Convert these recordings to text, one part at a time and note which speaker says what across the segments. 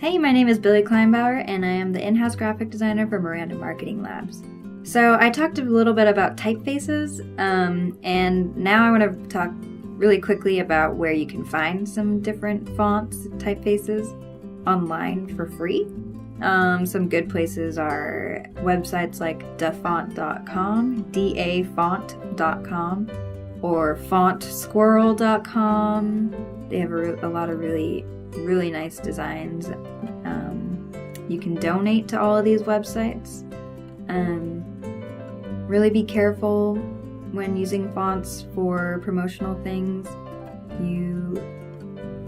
Speaker 1: Hey, my name is Billie Kleinbauer, and I am the in-house graphic designer for Miranda Marketing Labs. So I talked a little bit about typefaces, and now I want to talk really quickly about where you can find some different fonts, typefaces, online for free. Some good places are websites like dafont.com, dafont.com, or fontsquirrel.com. They have a lot of really nice designs. You can donate to all of these websites. Really be careful when using fonts for promotional things.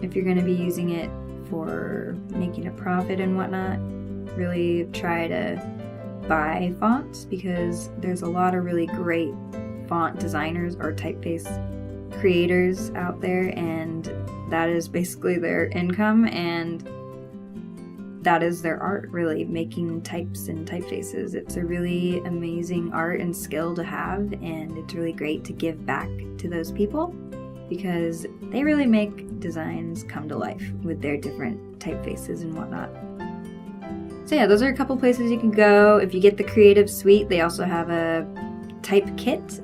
Speaker 1: If you're going to be using it for making a profit and whatnot, really try to buy fonts, because there's a lot of really great font designers or typeface creators out there, and that is basically their income, and that is their art, really, making types and typefaces. It's a really amazing art and skill to have, and it's really great to give back to those people, because they really make designs come to life with their different typefaces and whatnot. So yeah, those are a couple places you can go. If you get the Creative Suite, they also have a type kit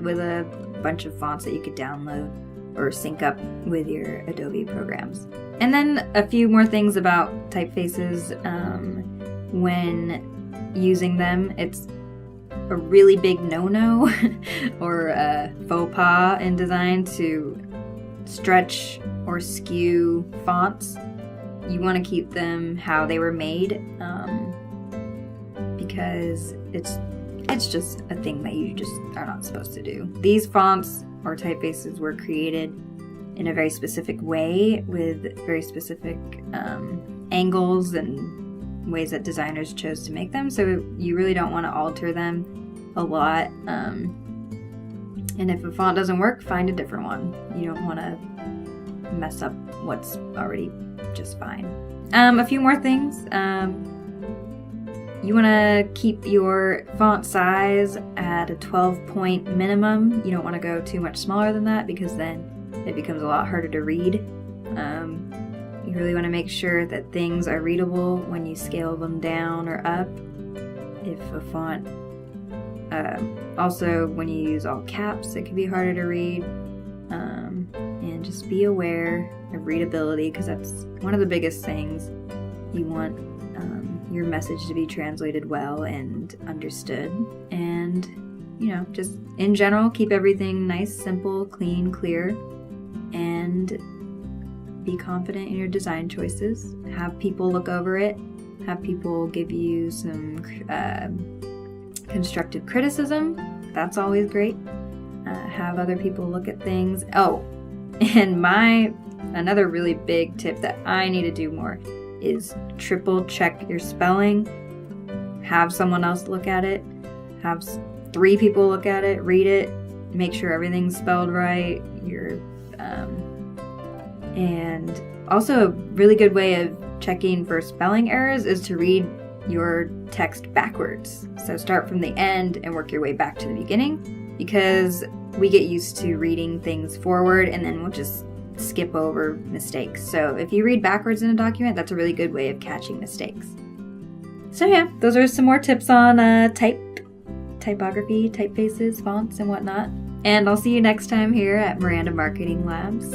Speaker 1: with a bunch of fonts that you could download or sync up with your Adobe programs. And then a few more things about typefaces. When using them, it's a really big no-no or a faux pas in design to stretch or skew fonts. You want to keep them how they were made, because it's just a thing that you just are not supposed to do. These fonts or typefaces were created in a very specific way with very specific angles and ways that designers chose to make them, so you really don't want to alter them a lot. And if a font doesn't work, find a different one. You don't want to mess up what's already just fine. A few more things. You want to keep your font size at a 12-point minimum. You don't want to go too much smaller than that, because then it becomes a lot harder to read. You really want to make sure that things are readable when you scale them down or up. If a font, also when you use all caps, it can be harder to read. And just be aware of readability, because that's one of the biggest things. You want your message to be translated well and understood. And, just in general, keep everything nice, simple, clean, clear, and be confident in your design choices. Have people look over it. Have people give you some constructive criticism. That's always great. Have other people look at things. Oh, and another really big tip that I need to do more is triple check your spelling. Have someone else look at it. Have 3 people look at it, read it, make sure everything's spelled right. And also a really good way of checking for spelling errors is to read your text backwards. So start from the end and work your way back to the beginning, because we get used to reading things forward and then we'll just skip over mistakes. So if you read backwards in a document, that's a really good way of catching mistakes. So yeah, those are some more tips on typography, typefaces, fonts, and whatnot. And I'll see you next time here at Miranda Marketing Labs.